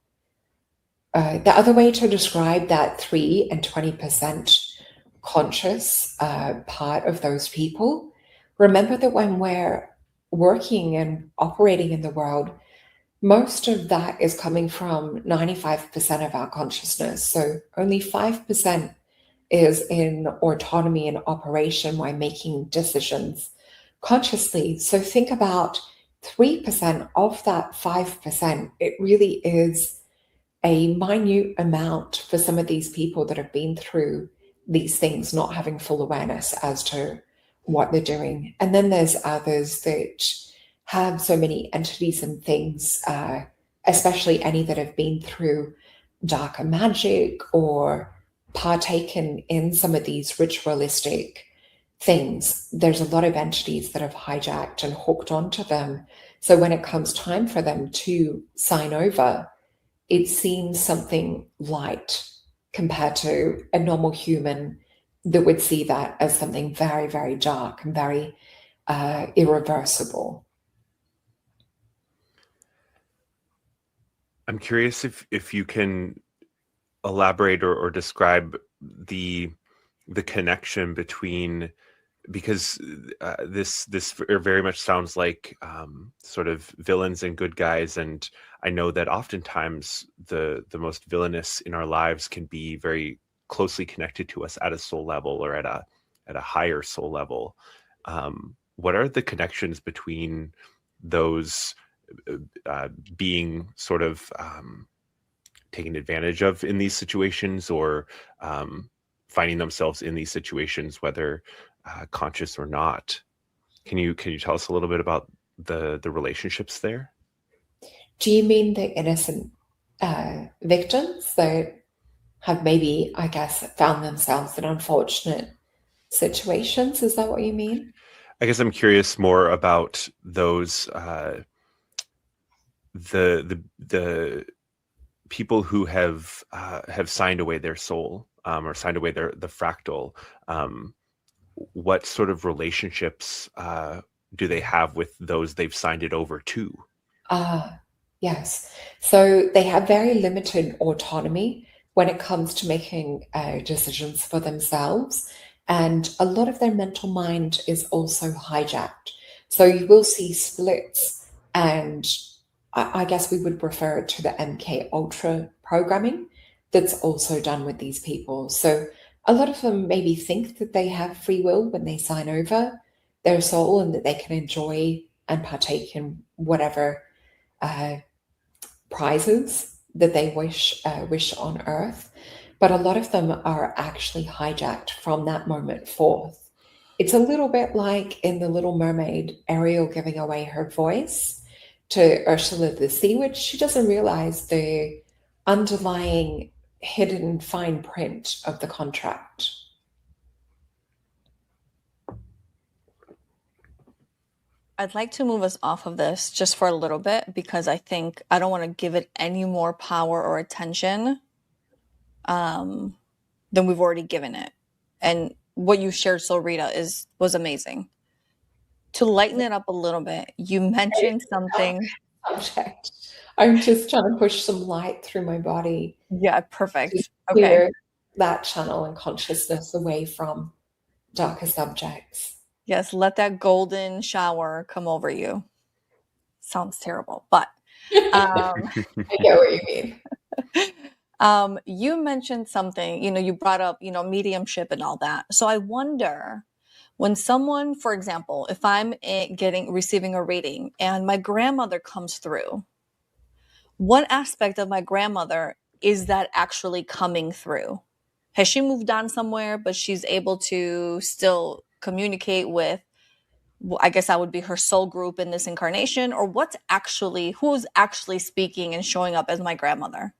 The other way to describe that 3 and 20% conscious part of those people, remember that when we're working and operating in the world, most of that is coming from 95% of our consciousness. So only 5% is in autonomy and operation while making decisions consciously. So think about 3% of that 5%. It really is a minute amount for some of these people that have been through these things, not having full awareness as to what they're doing. And then there's others that have so many entities and things, especially any that have been through darker magic or partaken in some of these ritualistic things. There's a lot of entities that have hijacked and hooked onto them. So when it comes time for them to sign over, it seems something light compared to a normal human that would see that as something very, very dark and very irreversible. I'm curious if you can elaborate or describe the connection between, because this very much sounds like sort of villains and good guys, and I know that oftentimes the most villainous in our lives can be very closely connected to us at a soul level or at a higher soul level. What are the connections between those being sort of taken advantage of in these situations, or finding themselves in these situations, whether conscious or not? Can you tell us a little bit about the relationships there? Do you mean the innocent victims that have maybe, I guess, found themselves in unfortunate situations? Is that what you mean? I guess I'm curious more about those the people who have signed away their soul, or signed away the fractal. What sort of relationships do they have with those they've signed it over to? Yes. So they have very limited autonomy when it comes to making decisions for themselves. And a lot of their mental mind is also hijacked. So you will see splits, and I guess we would refer to the MK Ultra programming that's also done with these people. So a lot of them maybe think that they have free will when they sign over their soul and that they can enjoy and partake in whatever prizes that they wish on Earth, but a lot of them are actually hijacked from that moment forth. It's a little bit like in The Little Mermaid, Ariel giving away her voice to Ursula the Sea Witch. She doesn't realize the underlying hidden fine print of the contract. I'd like to move us off of this just for a little bit, because I think I don't want to give it any more power or attention than we've already given it. And what you shared, Solreta, was amazing. To lighten it up a little bit, you mentioned something. Subject. I'm just trying to push some light through my body. Yeah, perfect. To Okay. clear that channel and consciousness away from darker subjects. Yes, let that golden shower come over you. Sounds terrible, but I get what you mean. you mentioned something, you brought up, mediumship and all that. So I wonder, when someone, for example, if I'm receiving a reading and my grandmother comes through, what aspect of my grandmother is that actually coming through? Has she moved on somewhere, but she's able to still communicate with I guess that would be her soul group in this incarnation, or who's actually speaking and showing up as my grandmother?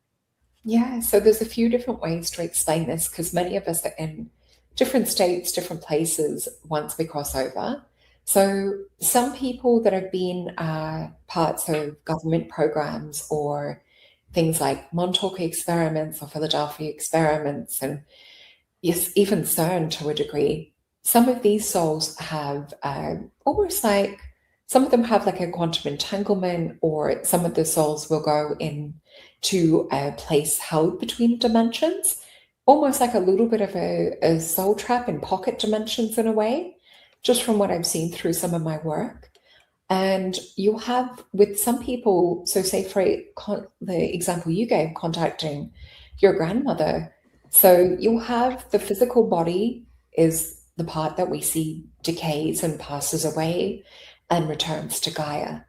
Yeah, so there's a few different ways to explain this because many of us are in different states, different places once we cross over. So some people that have been parts of government programs or things like Montauk experiments or Philadelphia experiments, and yes, even CERN to a degree, some of these souls have almost like some of them have like a quantum entanglement, or some of the souls will go in to a place held between dimensions, almost like a little bit of a soul trap in pocket dimensions in a way, just from what I've seen through some of my work. And you'll have with some people, so say for the example you gave, contacting your grandmother. So you'll have the physical body is the part that we see decays and passes away and returns to Gaia.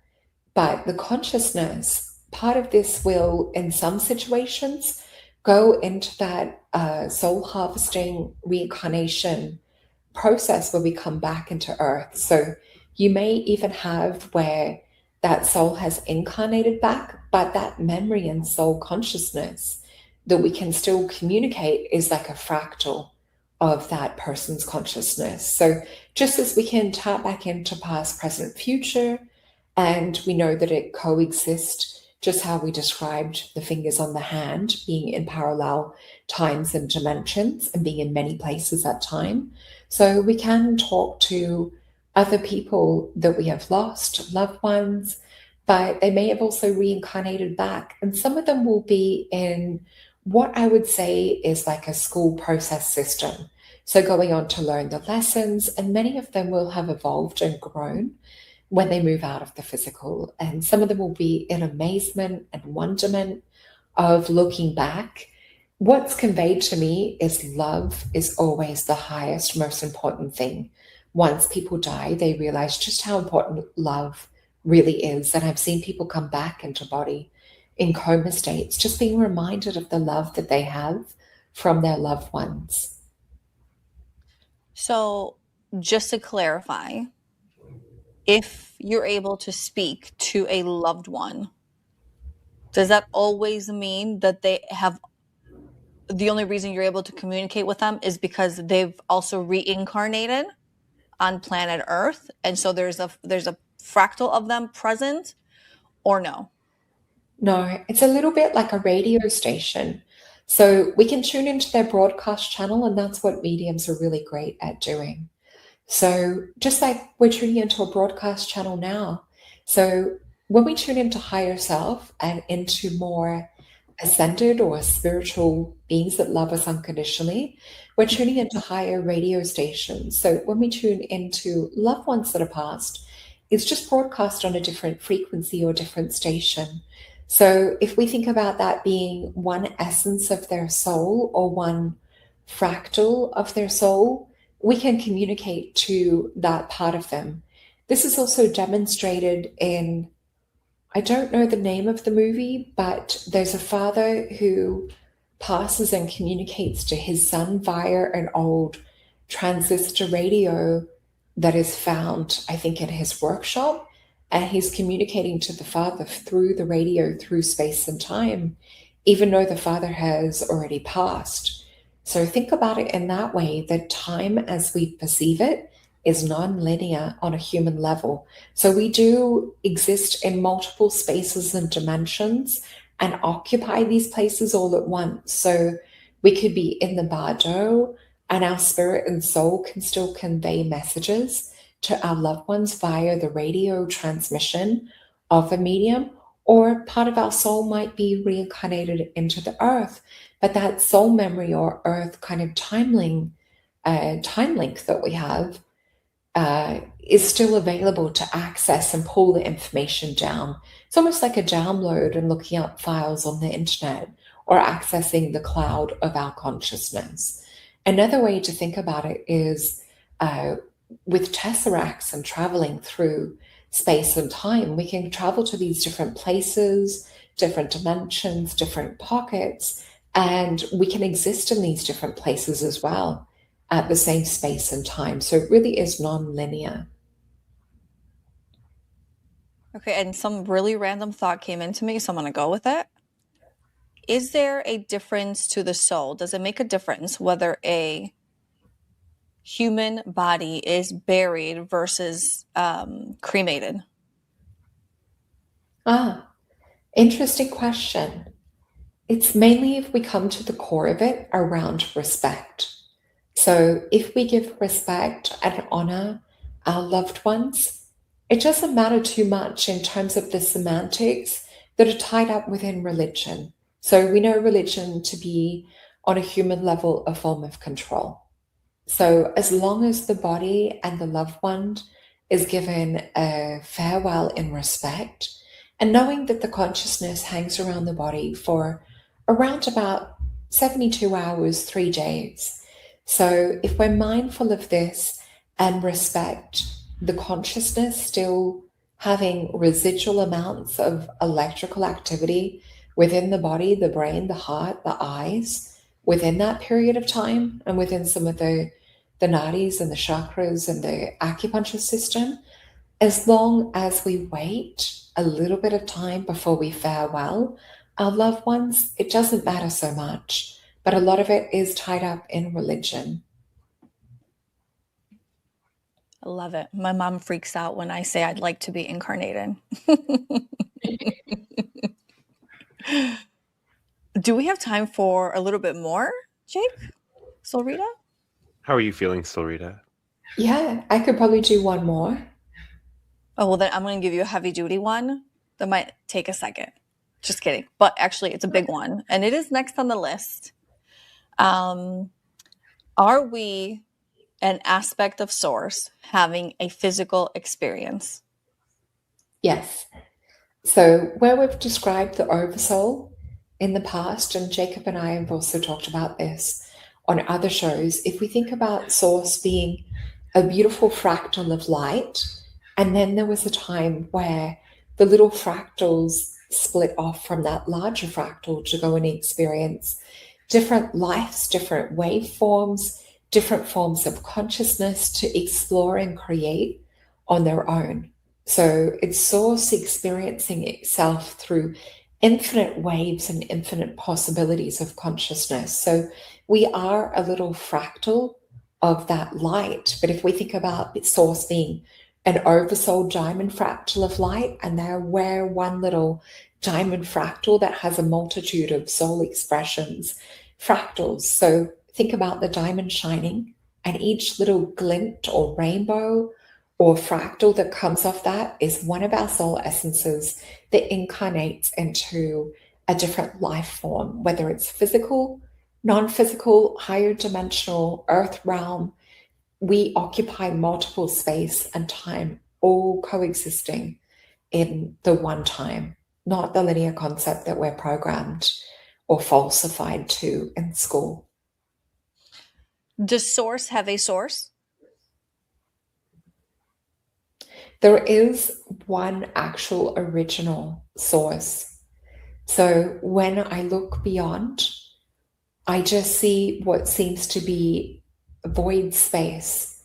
But the consciousness, part of this will, in some situations, go into that soul harvesting reincarnation process where we come back into Earth. So you may even have where that soul has incarnated back, but that memory and soul consciousness that we can still communicate is like a fractal of that person's consciousness. So just as we can tap back into past, present, future, and we know that it coexists, just how we described the fingers on the hand being in parallel times and dimensions and being in many places at time. So we can talk to other people that we have lost, loved ones, but they may have also reincarnated back. And some of them will be in what I would say is like a school process system. So going on to learn the lessons, and many of them will have evolved and grown when they move out of the physical. And some of them will be in amazement and wonderment of looking back. What's conveyed to me is love is always the highest, most important thing. Once people die, they realize just how important love really is. And I've seen people come back into body in coma states, just being reminded of the love that they have from their loved ones. So just to clarify, if you're able to speak to a loved one, does that always mean that they have the only reason you're able to communicate with them is because they've also reincarnated on planet Earth, and so there's a fractal of them present, or no? No, it's a little bit like a radio station. So we can tune into their broadcast channel, and that's what mediums are really great at doing. So just like we're tuning into a broadcast channel now. So when we tune into higher self and into more ascended or spiritual beings that love us unconditionally, we're tuning into higher radio stations. So when we tune into loved ones that are past, it's just broadcast on a different frequency or different station. So if we think about that being one essence of their soul or one fractal of their soul, we can communicate to that part of them. This is also demonstrated in, I don't know the name of the movie, but there's a father who passes and communicates to his son via an old transistor radio that is found, I think, in his workshop. And he's communicating to the father through the radio, through space and time, even though the father has already passed. So think about it in that way, that time as we perceive it is non-linear on a human level. So we do exist in multiple spaces and dimensions and occupy these places all at once. So we could be in the bardo and our spirit and soul can still convey messages to our loved ones via the radio transmission of a medium, or part of our soul might be reincarnated into the earth. But that soul memory or earth kind of time link that we have is still available to access and pull the information down. It's almost like a download and looking up files on the internet or accessing the cloud of our consciousness. Another way to think about it is with tesseracts and traveling through space and time, we can travel to these different places, different dimensions, different pockets, and we can exist in these different places as well at the same space and time. So it really is non-linear. Okay, and some really random thought came into me, so I'm gonna go with it. Is there a difference to the soul? Does it make a difference whether a human body is buried versus cremated? Interesting question. It's mainly if we come to the core of it around respect. So if we give respect and honor our loved ones, it doesn't matter too much in terms of the semantics that are tied up within religion. So we know religion to be, on a human level, a form of control. So as long as the body and the loved one is given a farewell in respect, and knowing that the consciousness hangs around the body for around about 72 hours, 3 days. So if we're mindful of this and respect the consciousness still having residual amounts of electrical activity within the body, the brain, the heart, the eyes, within that period of time, and within some of the nadis and the chakras and the acupuncture system, as long as we wait a little bit of time before we farewell our loved ones, it doesn't matter so much. But a lot of it is tied up in religion. I love it. My mom freaks out when I say I'd like to be incarnated. Do we have time for a little bit more, Jake? Solreta? How are you feeling, Solreta? Yeah, I could probably do one more. Oh, well, then I'm going to give you a heavy duty one that might take a second. Just kidding. But actually, it's a big one. And it is next on the list. Are we an aspect of source having a physical experience? Yes. So where we've described the oversoul in the past, and Jacob and I have also talked about this on other shows, if we think about source being a beautiful fractal of light, and then there was a time where the little fractals split off from that larger fractal to go and experience different lives, different waveforms, different forms of consciousness to explore and create on their own. So it's source experiencing itself through infinite waves and infinite possibilities of consciousness. So we are a little fractal of that light. But if we think about source being an oversoul diamond fractal of light, and there we're one little diamond fractal that has a multitude of soul expressions, fractals. So think about the diamond shining, and each little glint or rainbow or fractal that comes off that is one of our soul essences that incarnates into a different life form, whether it's physical, non-physical, higher dimensional, earth realm. We occupy multiple space and time, all coexisting in the one time, not the linear concept that we're programmed or falsified to in school. Does source have a source? There is one actual original source. So when I look beyond, I just see what seems to be void space,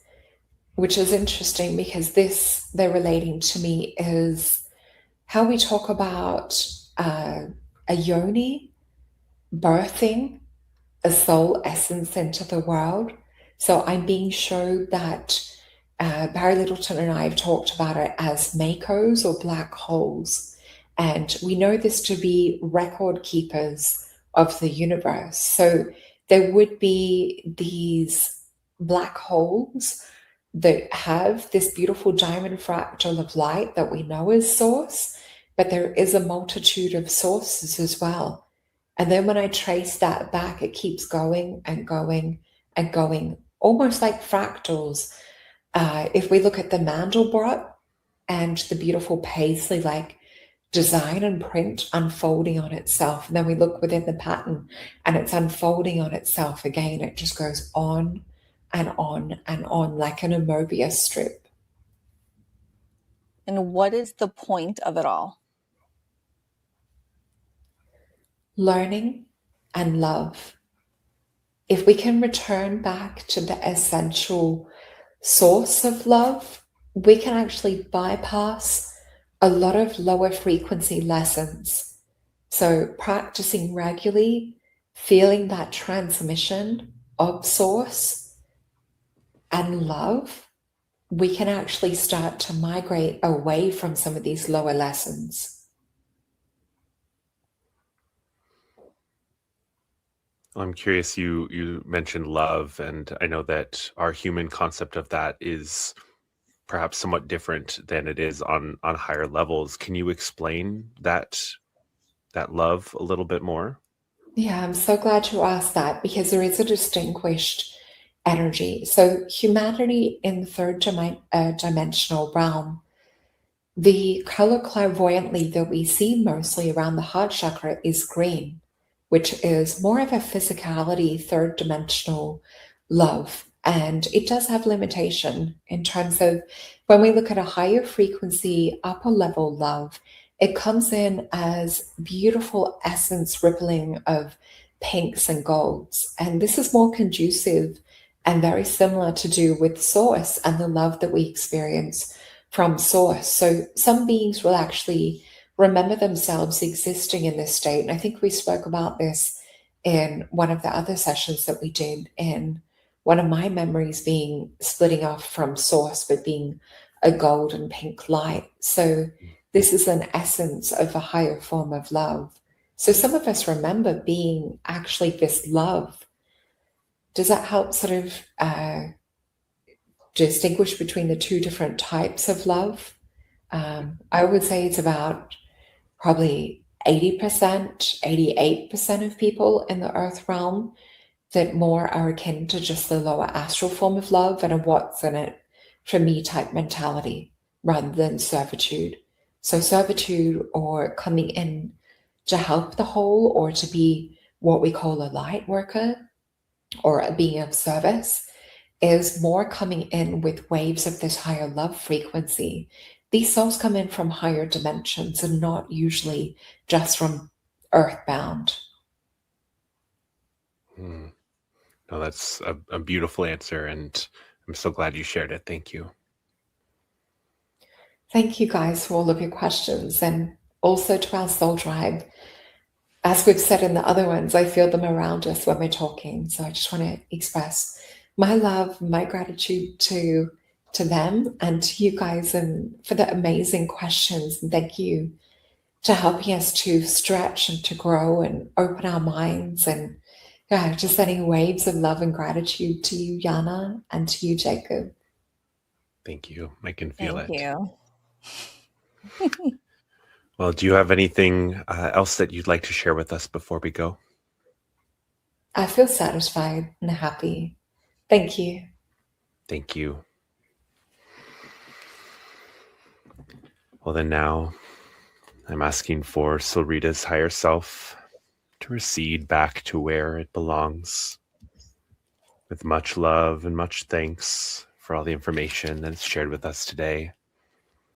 which is interesting because this they're relating to me is how we talk about a yoni birthing a soul essence into the world. So I'm being shown that Barry Littleton and I have talked about it as makos or black holes. And we know this to be record keepers of the universe. So there would be these black holes that have this beautiful diamond fractal of light that we know is source, but there is a multitude of sources as well. And then when I trace that back, it keeps going and going and going, almost like fractals. If we look at the Mandelbrot and the beautiful paisley-like design and print unfolding on itself, and then we look within the pattern and it's unfolding on itself again, it just goes on and on and on like an Mobius strip. And what is the point of it all? Learning and love. If we can return back to the essential source of love, we can actually bypass a lot of lower frequency lessons. So practicing regularly, feeling that transmission of source and love, we can actually start to migrate away from some of these lower lessons. I'm curious, you mentioned love, and I know that our human concept of that is perhaps somewhat different than it is on higher levels. Can you explain that love a little bit more? Yeah, I'm so glad you asked that because there is a distinguished energy. So, humanity in the third dimensional realm, the color clairvoyantly that we see mostly around the heart chakra is green, which is more of a physicality, third dimensional love. And it does have limitation in terms of when we look at a higher frequency, upper level love, it comes in as beautiful essence rippling of pinks and golds. And this is more conducive and very similar to do with source and the love that we experience from source. So some beings will actually remember themselves existing in this state. And I think we spoke about this in one of the other sessions that we did, in one of my memories being splitting off from source, but being a gold and pink light. So this is an essence of a higher form of love. So some of us remember being actually this love. Does that help sort of distinguish between the two different types of love? I would say it's about probably 80%, 88% of people in the earth realm that more are akin to just the lower astral form of love and a what's in it for me type mentality rather than servitude. So servitude or coming in to help the whole or to be what we call a light worker or a being of service is more coming in with waves of this higher love frequency. These souls come in from higher dimensions and not usually just from earthbound. No, that's a beautiful answer, and I'm so glad you shared it. Thank you. Thank you guys for all of your questions, and also to our soul tribe. As we've said in the other ones, I feel them around us when we're talking. So I just want to express my love, my gratitude to them and to you guys, and for the amazing questions. And thank you to helping us to stretch and to grow and open our minds, and yeah, just sending waves of love and gratitude to you, Yiannah, and to you, Jacob. Thank you. I can feel Thank it. you. Well, do you have anything else that you'd like to share with us before we go? I feel satisfied and happy. Thank you. Thank you. Well, then now I'm asking for Solreta's higher self to recede back to where it belongs, with much love and much thanks for all the information that is shared with us today.